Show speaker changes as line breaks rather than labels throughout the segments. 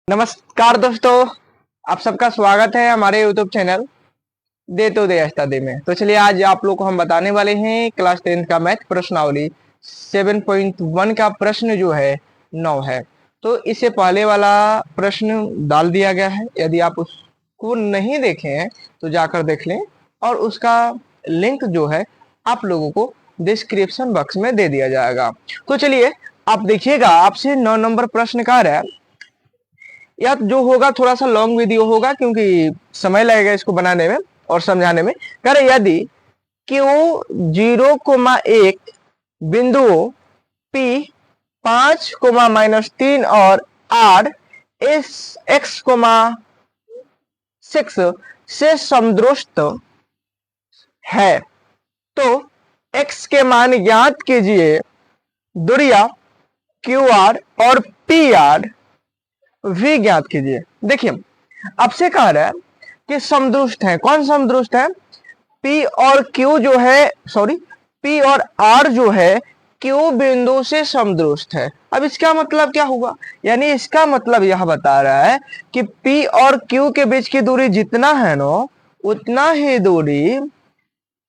नमस्कार दोस्तों, आप सबका स्वागत है हमारे YouTube चैनल दे तो दे दे में। तो चलिए आज आप लोग को हम बताने वाले हैं क्लास 10 का मैथ प्रश्नावली 7.1 का प्रश्न जो है 9 है। तो इससे पहले वाला प्रश्न डाल दिया गया है, यदि आप उसको नहीं देखे हैं तो जाकर देख लें और उसका लिंक जो है आप लोगों को डिस्क्रिप्शन बॉक्स में दे दिया जाएगा। तो चलिए आप देखिएगा, आपसे 9 नंबर प्रश्न का है। या जो होगा थोड़ा सा लॉन्ग वीडियो होगा क्योंकि समय लगेगा इसको बनाने में और समझाने में। करे यदि Q 0,1 बिंदुओं P 5,-3 और R X,6 से समदृष्ट है तो X के मान ज्ञात कीजिए। दूरियां QR और PR भी ज्ञात कीजिए। देखिए आपसे कह रहा है कि समदृष्ट है। कौन समदृष्ट है? P और Q जो है, सॉरी P और R जो है Q बिंदु से समदृष्ट है। अब इसका मतलब क्या हुआ? यानी इसका मतलब यह बता रहा है कि P और Q के बीच की दूरी जितना है ना, उतना ही दूरी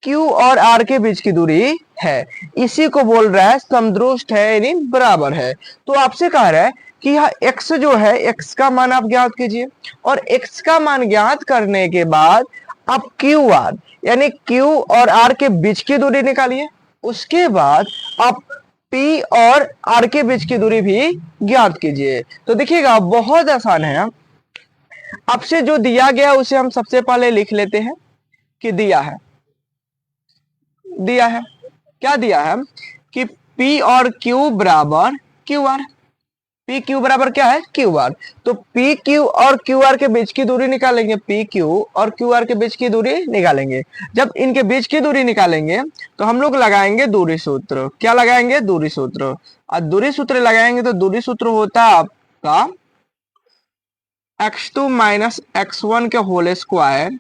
Q और R के बीच की दूरी है। इसी को बोल रहा है समदृष्ट है, यानी बराबर है। तो आपसे कह रहा है कि यह x जो है, x का मान आप ज्ञात कीजिए और x का मान ज्ञात करने के बाद आप QR यानी Q और R के बीच की दूरी निकालिए। उसके बाद आप P और R के बीच की दूरी भी ज्ञात कीजिए। तो देखिएगा बहुत आसान है। आपसे जो दिया गया उसे हम सबसे पहले लिख लेते हैं कि दिया है क्या दिया है कि P और Q बराबर QR। पी क्यू बराबर क्या है? Q R. तो पी क्यू और क्यू आर के बीच की दूरी निकालेंगे। पी क्यू और क्यू आर के बीच की दूरी निकालेंगे। जब इनके बीच की दूरी निकालेंगे तो हम लोग लगाएंगे दूरी सूत्र। क्या लगाएंगे? दूरी सूत्र। और दूरी सूत्र लगाएंगे तो दूरी सूत्र होता है आपका x2 माइनस x1 के whole square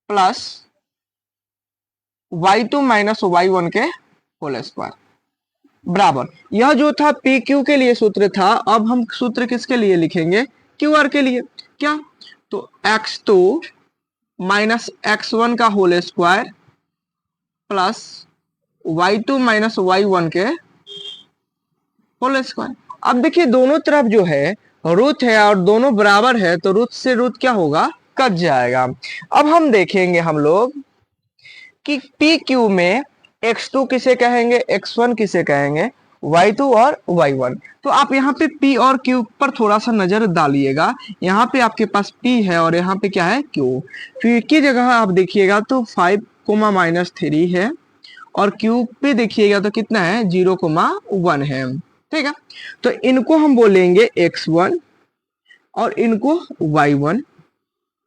plus y2 minus y1 के होल स्क्वायर बराबर। यह जो था पी क्यू के लिए सूत्र था, अब हम सूत्र किसके लिए लिखेंगे? क्यू आर के लिए। क्या? तो x2 माइनस x1 का whole square plus y2 minus y1 के होल स्क्वायर। अब देखिए दोनों तरफ जो है रूट है और दोनों बराबर है तो रूट से रूट क्या होगा? कट जाएगा। अब हम देखेंगे हम लोग कि पी क्यू में x2 किसे कहेंगे, x1 किसे कहेंगे, y2 और y1। तो आप यहाँ पे p और q पर थोड़ा सा नजर डालिएगा। यहाँ पे आपके पास p है और यहाँ पे क्या है? q। q की जगह आप देखिएगा तो 5,-3 है और q पे देखिएगा तो कितना है? 0,1 है। ठीक है, तो इनको हम बोलेंगे x1 और इनको y1।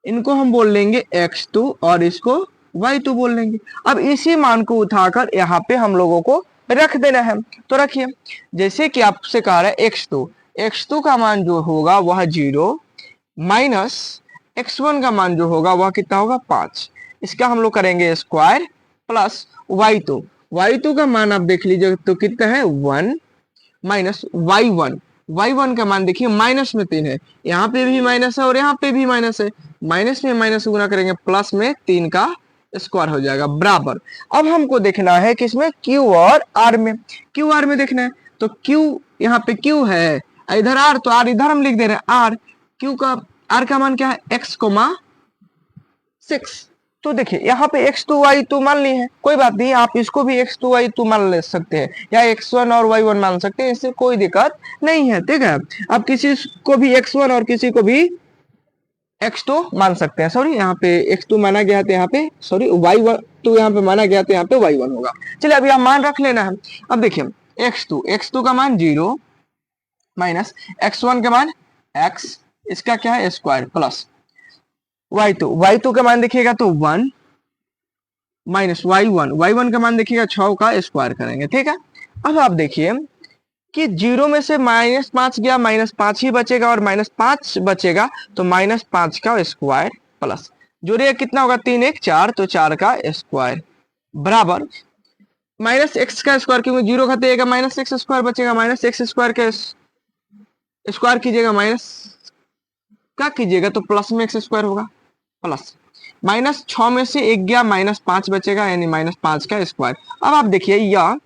इनको हम बोल लेंगे x2 और इसको y2 बोल लेंगे। अब इसी मान को उठाकर यहाँ पे हम लोगों को रख देना है। तो रखिए, जैसे कि आपसे कहा रहा है x2 का मान जो होगा वह 0 माइनस x1 का मान जो होगा वह कितना होगा? 5। इसका हम लोग करेंगे स्क्वायर प्लस y2 का मान आप देख लीजिए तो कितना है? 1 माइनस y1 का मान देखिए माइनस में 3 है, यहाँ पे भी माइनस है और यहाँ पे भी माइनस है। माइनस में माइनस गुना करेंगे प्लस में 3 का स्क्वायर हो जाएगा बराबर। अब हमको देखना है किसमें? Q और R में। Q R में देखना है तो Q यहाँ पे Q है, इधर R तो R इधर हम लिख दे रहे हैं R। Q का R का मान क्या है? x,6। तो देखिए यहाँ पे x2 y2 मान ली है, कोई बात नहीं, आप इसको भी x2 y2 मान ले सकते हैं या x1 और y1 मान सकते हैं, इससे कोई दिक्कत नहीं है। ठीक है, आप किसी को भी x1 और किसी को भी x2 मान सकते हैं। सॉरी यहाँ पे x2 माना गया था, यहाँ पे सॉरी y2 यहाँ पे माना गया था, यहाँ पे y1 होगा। चलिए अभी आप मान रख लेना है। अब देखिए x2 का मान 0 माइनस x1 का मान x, इसका क्या है? स्क्वायर प्लस y2 का मान देखिएगा तो 1 माइनस y1 का मान देखिएगा 6 का स्क्वायर करेंगे। ठीक है, अब आप देखिए कि 0 में से -5 गया, -5 ही बचेगा और -5 बचेगा तो -5 का स्क्वायर प्लस जोड़िए कितना होगा? 3 1 4, तो 4 का स्क्वायर बराबर माइनस एक्स का स्क्वायर, क्योंकि 0 खाते माइनस एक्स स्क्वायर बचेगा, माइनस एक्स स्क्वायर का स्क्वायर कीजिएगा माइनस क्या कीजिएगा तो प्लस में एक्स स्क्वायर होगा, प्लस माइनस 6 में से एक गया, -5 बचेगा, यानी -5 का स्क्वायर। अब आप देखिए यह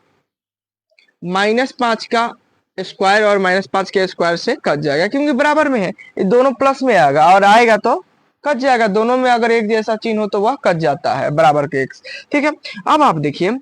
-5 का स्क्वायर और -5 के स्क्वायर से कट जाएगा क्योंकि बराबर में है, ये दोनों प्लस में आएगा और आएगा तो कट जाएगा, दोनों में अगर एक जैसा चिन्ह हो तो वह कट जाता है, बराबर के एक्स। ठीक है, अब आप देखिए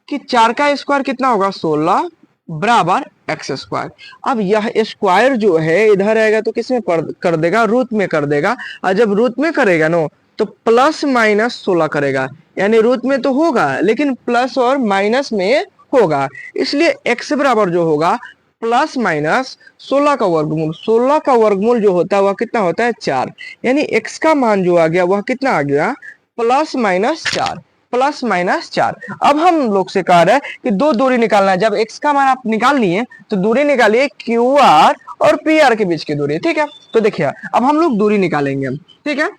कि 4 का स्क्वायर कितना होगा 16 बराबर एक्स स्क्वायर। अब यह स्क्वायर जो है इधर आएगा तो किस में कर देगा, रूट में कर देगा, और जब रूट में करेगा नो तो प्लस माइनस 16 करेगा, यानी रूट में तो होगा लेकिन प्लस और माइनस में होगा, इसलिए x बराबर जो होगा प्लस माइनस 16 का वर्गमूल, 16 का वर्गमूल जो होता है वह कितना होता है 4, यानी x का मान जो आ गया वह कितना आ गया प्लस माइनस 4, प्लस माइनस 4। अब हम लोग से कह रहे हैं कि दो दूरी निकालना है, जब x का मान आप निकाल लिए तो दूरी निकालिए QR और PR के बीच की दूरी। ठीक है, तो देखिए अब हम लोग दूरी निकालेंगे। ठीक है,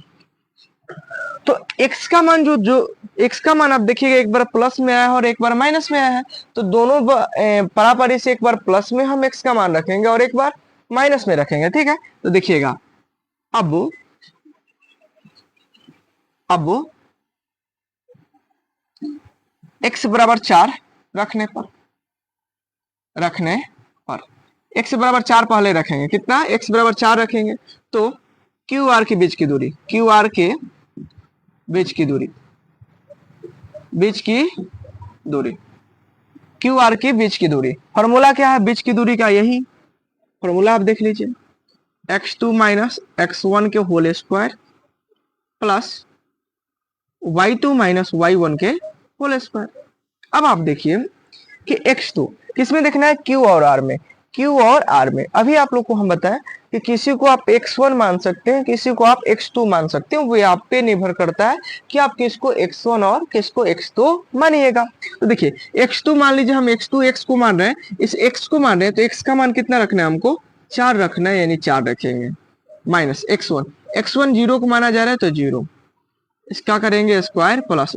तो x का मान जो x का मान आप देखिएगा एक बार प्लस में आया है और एक बार माइनस में आया है, तो दोनों परापरी से एक बार प्लस में हम x का मान रखेंगे और एक बार माइनस में रखेंगे। ठीक है, तो देखिएगा अब x बराबर 4 रखने पर x बराबर 4 पहले रखेंगे, कितना x बराबर 4 रखेंगे तो QR के बीच की दूरी, QR के बीच की दूरी, QR के बीच की दूरी, फॉर्मूला क्या है बीच की दूरी का, यही फॉर्मूला आप देख लीजिए, x2 माइनस x1 के whole square plus y2 minus y1 के होल स्क्वायर। अब आप देखिए कि x2 किसमें देखना है, q और r में, q और r में। अभी आप लोग को हम बताएं कि किसी को आप x1 मान सकते हैं, किसी को आप x2 मान सकते हैं, वो आप पे निर्भर करता है कि आप किसको x1 और किसको x2 मानिएगा। तो देखिए x2 मान लीजिए, हम x2 x को मान रहे हैं, इस x को मान रहे हैं तो x का मान कितना रखना है हमको 4 रखना है, यानी 4 रखेंगे माइनस x1 0 को माना जा रहा है तो 0, इसका करेंगे स्क्वायर प्लस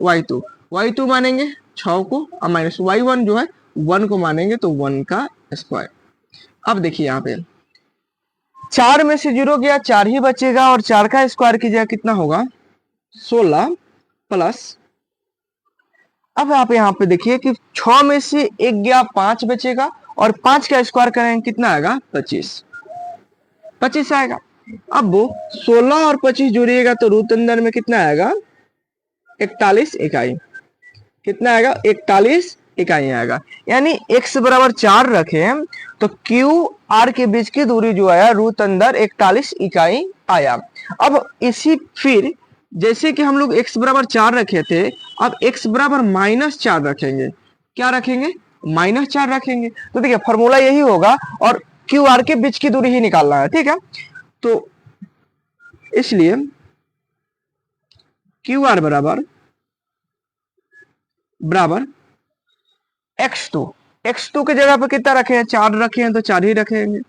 y2 मानेंगे 6 को और माइनस y1 जो है 1 को मानेंगे तो 1 का स्क्वायर। अब देखिए यहाँ पे 4 में से 0 गया, 4 ही बचेगा और 4 का स्क्वायर कीजिएगा कितना होगा 16 प्लस, अब आप यहाँ पे देखिए कि 6 में से 1 गया, 5 बचेगा और 5 का स्क्वायर करेंगे कितना आएगा 25 आएगा। अब वो 16 और 25 जोड़िएगा तो रूट अंदर में कितना आएगा 41 इकाई, कितना आएगा 41 इकाई आएगा, यानी x बराबर 4 रखे तो क्यू आर के बीच की दूरी जो आया रूट अंदर 41 इकाई आया। अब इसी फिर जैसे कि हम लोग x बराबर 4 रखे थे, अब x बराबर -4 रखेंगे, क्या रखेंगे -4 रखेंगे, तो देखिए फॉर्मूला यही होगा और क्यू आर के बीच की दूरी ही निकालना है। ठीक है, तो इसलिए क्यू आर बराबर x2 की जगह पे कितना रखे हैं 4 रखे हैं तो 4 ही रखेंगे,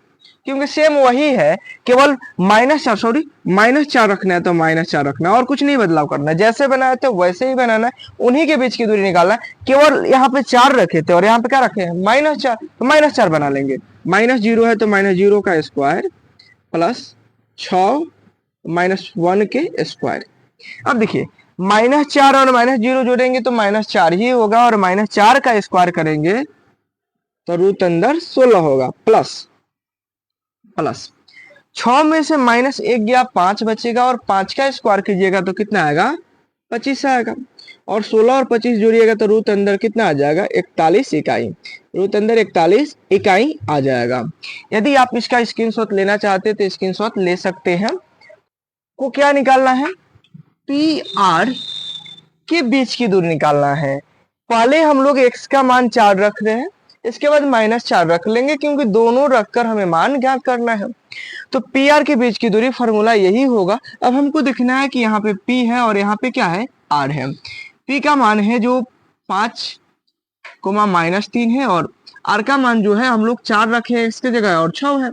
क्योंकि सेम वही है, केवल -4 रखना है तो -4 रखना है और कुछ नहीं बदलाव करना है, जैसे बनाए थे वैसे ही बनाना है, उन्हीं के बीच की दूरी निकालना है। केवल यहाँ पे 4 रखे थे और यहाँ पे क्या रखे हैं -4, तो -4 बना लेंगे, -0 है तो -0 का स्क्वायर प्लस 6 -1 के स्क्वायर। अब देखिए -4 और -0 जोड़ेंगे तो -4 ही होगा और -4 का स्क्वायर करेंगे तो रूट अंदर 16 होगा प्लस 6 में से -1 गया, 5 बचेगा और 5 का स्क्वायर कीजिएगा तो कितना आएगा 25 आएगा और 16 और 25 जोड़िएगा तो रूट अंदर कितना आ जाएगा 41 इकाई, रूट अंदर 41 इकाई आ जाएगा। यदि आप इसका स्क्रीनशॉट लेना चाहते हैं तो स्क्रीनशॉट ले सकते हैं। को क्या निकालना है पी आर के बीच की दूरी निकालना है। पहले हम लोग x का मान 4 रख रहे हैं, इसके बाद -4 रख लेंगे क्योंकि दोनों रखकर हमें मान ज्ञात करना है। तो पी आर के बीच की दूरी फॉर्मूला यही होगा। अब हमको देखना है कि यहाँ पे p है और यहाँ पे क्या है r है। p का मान है जो 5 -3 है और r का मान जो है हम लोग 4 रखे हैं इसके जगह और 6 है,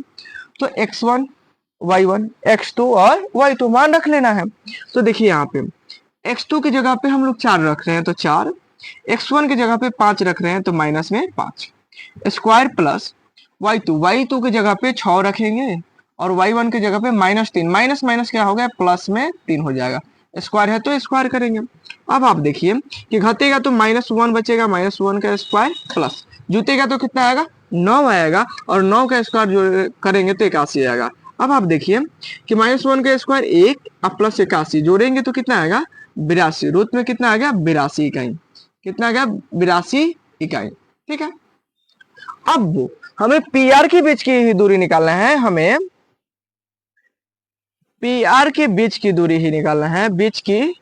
तो x1 y1 x2 और y2 मान रख लेना है। तो देखिए यहाँ पे x2 की जगह पे हम लोग 4 रख रहे हैं तो 4, x1 की जगह पे 5 रख रहे हैं तो माइनस में 5 स्क्वायर प्लस y2 की जगह पे 6 रखेंगे और y1 की जगह पे -3, माइनस माइनस क्या हो गया, प्लस में 3 हो जाएगा, स्क्वायर है तो स्क्वायर करेंगे। अब आप देखिए कि घटेगा तो -1 बचेगा, -1 का स्क्वायर प्लस जुटेगा तो कितना आएगा, 9 आएगा, और 9 का स्क्वायर जो करेंगे तो 81 आएगा। अब आप देखिए कि -1 का स्क्वायर 1 और प्लस 81 जोड़ेंगे तो कितना आएगा, 82, रूट में कितना आ गया, 82 इकाई, कितना आ गया, 82 इकाई। ठीक है, अब हमें पी आर के बीच की दूरी निकालना है, हमें पी आर के बीच की दूरी ही निकालना है, बीच की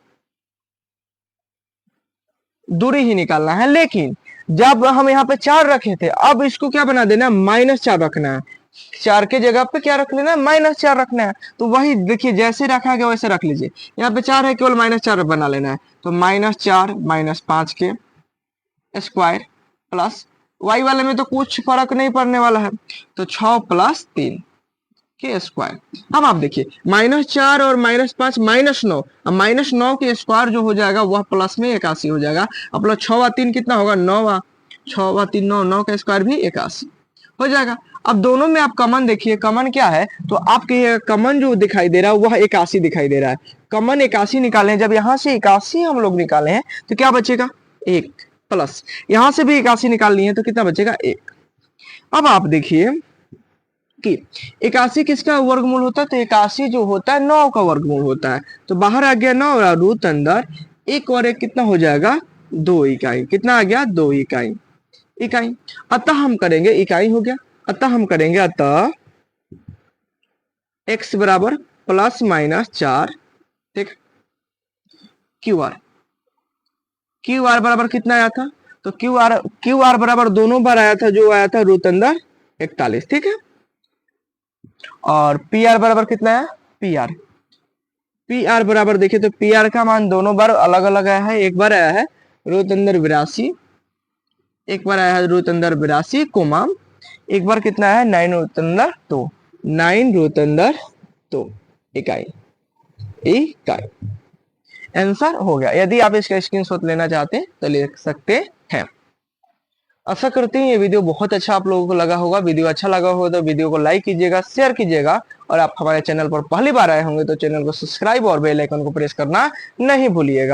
दूरी ही निकालना है। लेकिन जब हम यहाँ पे 4 रखे थे, अब इसको क्या बना देना, -4 रखना है, 4 के जगह पे क्या रख लेना है, -4 रखना है। तो वही देखिए जैसे रखा गया वैसे रख लीजिए, यहाँ पे 4 है, केवल -4 बना लेना है। तो -4 -5 के स्क्वायर प्लस y वाले में तो कुछ फर्क नहीं पड़ने वाला है, तो 6 + 3 के स्क्वायर। अब आप देखिए -4 और -5 -9, अब -9 के स्क्वायर जो हो जाएगा वह प्लस में 81 हो जाएगा। अब 6 × 3 कितना होगा, 9, 6 × 3 9, 9 का स्क्वायर भी 81 हो जाएगा। अब दोनों में आप कमन देखिए, कमन क्या है, तो आपके कमन जो दिखाई दे रहा है वह 81 दिखाई दे रहा है। कमन 81 निकाले, जब यहाँ से 81 हम लोग निकाले हैं तो क्या बचेगा, 1, प्लस यहाँ से भी 81 निकाल लिए तो कितना बचेगा, 1। अब आप देखिए कि 81 किसका वर्गमूल होता है, तो 81 जो होता है 9 का वर्गमूल होता है। तो बाहर आ गया 9 और रूट अंदर 1 और 1 कितना हो जाएगा, 2 इकाई, कितना आ गया, 2 इकाई, इकाई। अतः हम करेंगे, इकाई हो गया, अतः हम करेंगे, अतः x बराबर ±4, ठीक, क्यू आर बराबर कितना आया था, तो क्यू आर बराबर दोनों बार आया था, जो आया था रूट अंदर 41, ठीक है। और पी आर बराबर कितना है, पी आर बराबर देखिए तो पी आर का मान दोनों बार अलग अलग आया है, एक बार आया है रूट अंदर 82, एक बार आया है रूट अंदर 82 कोमा, एक बार कितना है 9 रूट अंदर 2, 9 रूट अंदर 2 इकाई, आंसर हो गया। यदि आप इसका स्क्रीनशॉट लेना चाहते हैं तो ले सकते हैं। आशा करते हैं ये वीडियो बहुत अच्छा आप लोगों को लगा होगा। वीडियो अच्छा लगा हो तो वीडियो को लाइक कीजिएगा, शेयर कीजिएगा, और आप हमारे चैनल पर पहली बार आए होंगे तो चैनल को सब्सक्राइब और बेल आइकन को प्रेस करना नहीं भूलिएगा।